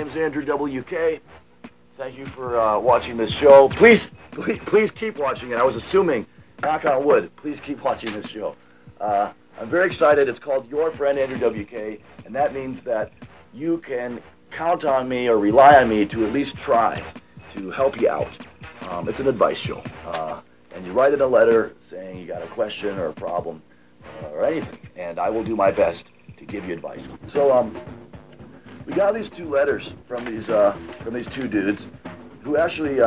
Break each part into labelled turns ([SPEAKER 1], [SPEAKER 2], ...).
[SPEAKER 1] name's Andrew WK. Thank you for watching this show. Please keep watching it. I was assuming, knock on wood, please keep watching this show. I'm very excited. It's called Your Friend Andrew WK, and that means that you can count on me or rely on me to at least try to help you out. It's an advice show. And you write in a letter saying you got a question or a problem or anything, and I will do my best to give you advice. So we got these two letters from these two dudes who actually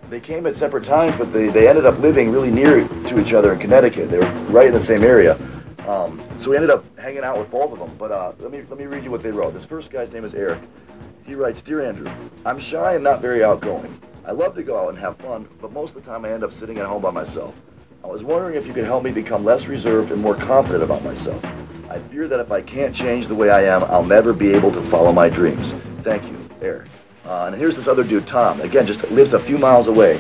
[SPEAKER 1] they came at separate times, but they ended up living really near to each other in Connecticut. They were right in the same area. So we ended up hanging out with both of them. But let me read you what they wrote. This first guy's name is Eric. He writes, "Dear Andrew, I'm shy and not very outgoing. I love to go out and have fun, but most of the time I end up sitting at home by myself. I was wondering if you could help me become less reserved and more confident about myself. I fear that if I can't change the way I am, I'll never be able to follow my dreams. Thank you, Eric." And here's this other dude, Tom. Again, just lives a few miles away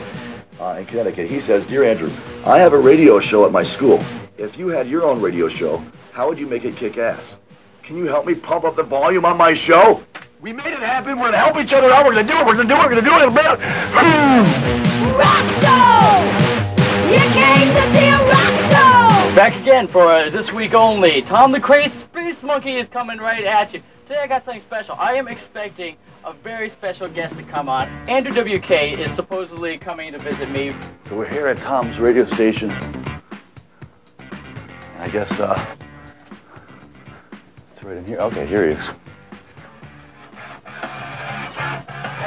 [SPEAKER 1] in Connecticut. He says, "Dear Andrew, I have a radio show at my school. If you had your own radio show, how would you make it kick ass? Can you help me pump up the volume on my show? We made it happen. We're going to help each other out. We're going to do it. We're going to do it. We're going to do it in a minute."
[SPEAKER 2] Rock show! You came to see a rock show!
[SPEAKER 3] Back again for this week only. Tom the Crazy Space Monkey is coming right at you. Today I got something special. I am expecting a very special guest to come on. Andrew WK is supposedly coming to visit me.
[SPEAKER 1] So we're here at Tom's radio station. I guess, it's right in here. Okay, here he is.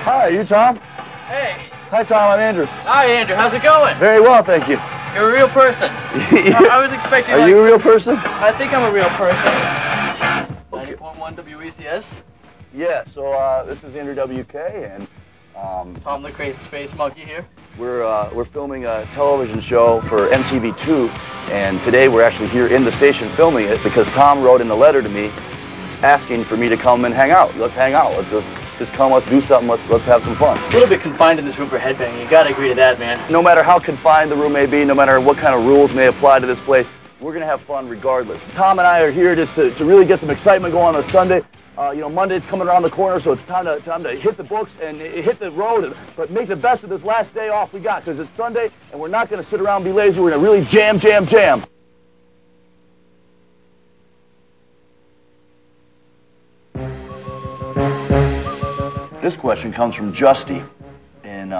[SPEAKER 1] Hi, you Tom?
[SPEAKER 3] Hey.
[SPEAKER 1] Hi, Tom. I'm Andrew.
[SPEAKER 3] Hi, Andrew. How's it going?
[SPEAKER 1] Very well, thank you.
[SPEAKER 3] You're a real person. I was expecting.
[SPEAKER 1] Are you a real person?
[SPEAKER 3] I think I'm a real person. 90.1 WECS.
[SPEAKER 1] Yeah. So this is Andrew WK, and
[SPEAKER 3] Tom the Crazy Space Monkey here.
[SPEAKER 1] we're filming a television show for MTV2, and today we're actually here in the station filming it because Tom wrote in a letter to me asking for me to come and hang out. Let's hang out. Let's just come. Let's do something. Let's have some fun.
[SPEAKER 3] A little bit confined in this room for headbanging. You gotta agree to that, man.
[SPEAKER 1] No matter how confined the room may be, no matter what kind of rules may apply to this place, we're gonna have fun regardless. Tom and I are here just to really get some excitement going on a Sunday. You know, Monday's coming around the corner, so it's time to hit the books and hit the road, but make the best of this last day off we got, because it's Sunday, and we're not going to sit around and be lazy. We're going to really jam. This question comes from Justy in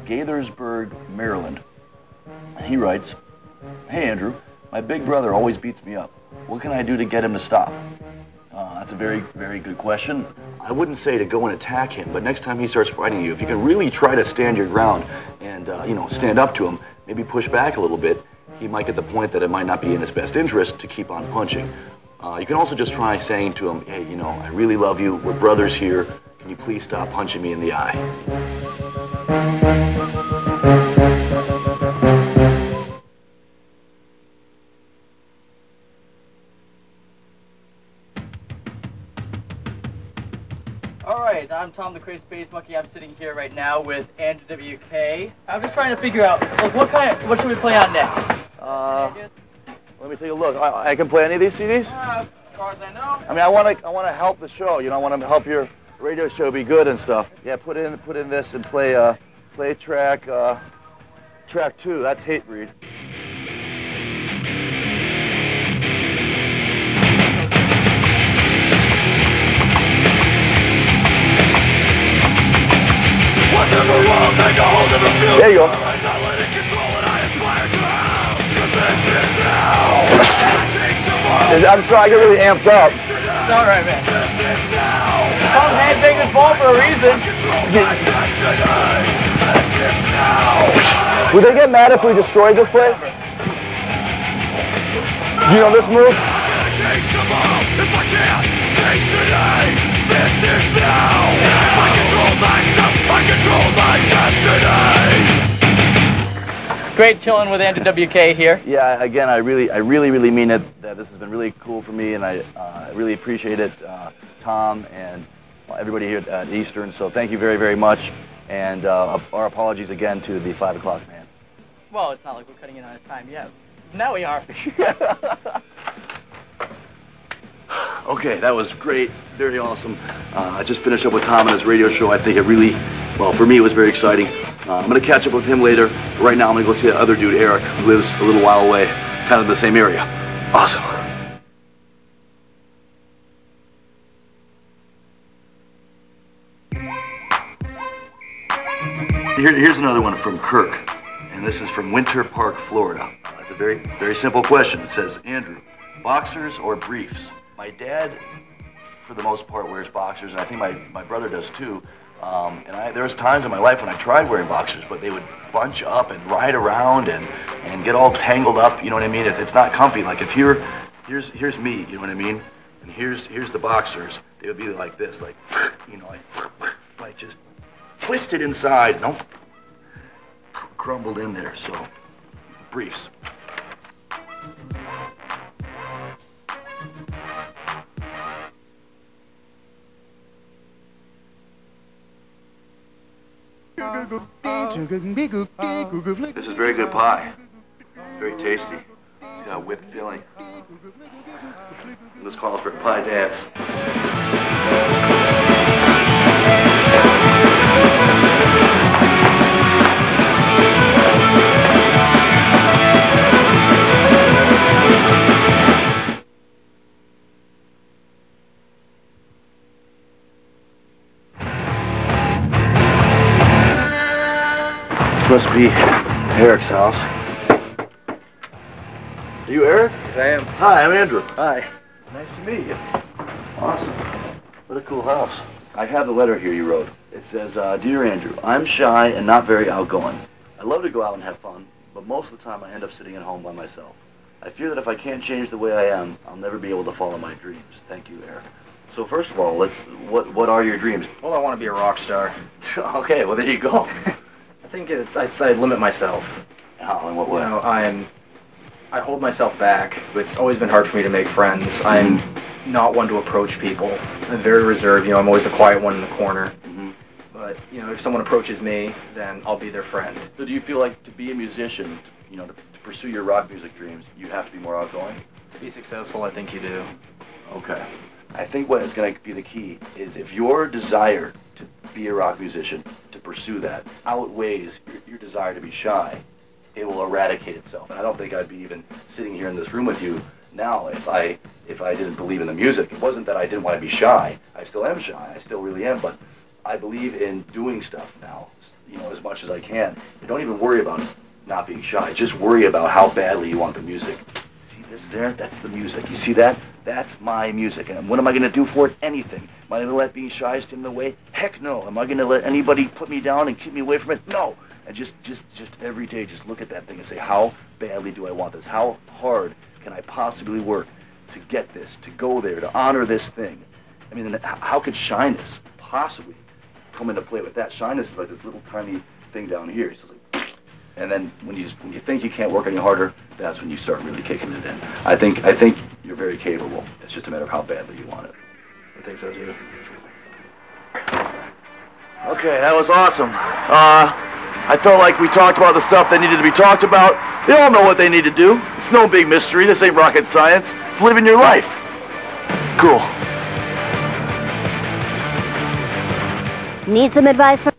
[SPEAKER 1] Gaithersburg, Maryland. He writes, "Hey Andrew, my big brother always beats me up. What can I do to get him to stop?" That's a very, very good question. I wouldn't say to go and attack him, but next time he starts fighting you, if you can really try to stand your ground and, you know, stand up to him, maybe push back a little bit, he might get the point that it might not be in his best interest to keep on punching. You can also just try saying to him, "Hey, you know, I really love you. We're brothers here. Can you please stop punching me in the eye?"
[SPEAKER 3] Alright, I'm Tom the Crazy Space Monkey. I'm sitting here right now with Andrew WK. I'm just trying to figure out, like, what should we play on next?
[SPEAKER 1] Let me take a look. I can play any of these CDs?
[SPEAKER 3] As far as I know.
[SPEAKER 1] I mean, I want to help the show. You know, I want to help your radio show be good and stuff. Yeah, put in this and play track 2. That's Hatebreed. There you go. I'm sorry, I get really amped up.
[SPEAKER 3] It's alright, man. Tom handbanged his ball for a reason.
[SPEAKER 1] Would they get mad if we destroyed this place? Do you know this move?
[SPEAKER 3] Great chilling with Andrew WK here.
[SPEAKER 1] Yeah, again, I really mean it. That this has been really cool for me, and I really appreciate it, Tom and everybody here at Eastern. So thank you very, very much, and our apologies again to the 5 o'clock man.
[SPEAKER 3] Well, it's not like we're cutting in on his time yet. Now we are.
[SPEAKER 1] Okay, that was great. Very awesome. I just finished up with Tom and his radio show. I think it really, well, for me, it was very exciting. I'm going to catch up with him later. Right now, I'm going to go see that other dude, Eric, who lives a little while away, kind of in the same area. Awesome. Here's another one from Kirk, and this is from Winter Park, Florida. It's a very, very simple question. It says, Andrew, boxers or briefs? My dad, for the most part, wears boxers, and I think my brother does too. There was times in my life when I tried wearing boxers, but they would bunch up and ride around and get all tangled up. You know what I mean? It's not comfy. Like if here's me, you know what I mean? And here's the boxers. They would be like this, like you know, like just twisted inside. Nope, crumbled in there. So briefs. This is very good pie. It's very tasty. It's got a whipped filling. And this calls for a pie dance. This must be Eric's house. Are you Eric?
[SPEAKER 4] Yes, I am.
[SPEAKER 1] Hi, I'm Andrew.
[SPEAKER 4] Hi.
[SPEAKER 1] Nice to meet you. Awesome. What a cool house. I have the letter here you wrote. It says, Dear Andrew, I'm shy and not very outgoing. I love to go out and have fun, but most of the time I end up sitting at home by myself. I fear that if I can't change the way I am, I'll never be able to follow my dreams. Thank you, Eric. So first of all, what are your dreams?
[SPEAKER 4] Well, I want to be a rock star.
[SPEAKER 1] Okay, well there you go.
[SPEAKER 4] I think I limit myself.
[SPEAKER 1] How, in what way?
[SPEAKER 4] You know, I hold myself back. It's always been hard for me to make friends. I'm not one to approach people. I'm very reserved. You know, I'm always the quiet one in the corner. But, you know, if someone approaches me, then I'll be their friend.
[SPEAKER 1] So do you feel like to be a musician, you know, to pursue your rock music dreams, you have to be more outgoing?
[SPEAKER 4] To be successful, I think you do.
[SPEAKER 1] Okay. I think what is going to be the key is if your desire to be a rock musician, to pursue that, outweighs your desire to be shy, it will eradicate itself. And I don't think I'd be even sitting here in this room with you now if I didn't believe in the music. It wasn't that I didn't want to be shy. I still am shy. I still really am. But I believe in doing stuff now, you know, as much as I can. You don't even worry about not being shy. Just worry about how badly you want the music. See this there? That's the music. You see that? That's my music. And what am I going to do for it? Anything. Am I going to let being shy stand in the way? Heck no. Am I going to let anybody put me down and keep me away from it? No. And just every day, just look at that thing and say, how badly do I want this? How hard can I possibly work to get this, to go there, to honor this thing? I mean, how could shyness possibly come into play with that? Shyness is like this little tiny thing down here. It's like, and then when you think you can't work any harder, that's when you start really kicking it in. I think you're very capable. It's just a matter of how badly you want it.
[SPEAKER 4] I think so too.
[SPEAKER 1] Okay, that was awesome. I felt like we talked about the stuff that needed to be talked about. They all know what they need to do. It's no big mystery. This ain't rocket science. It's living your life. Cool.
[SPEAKER 2] Need some advice from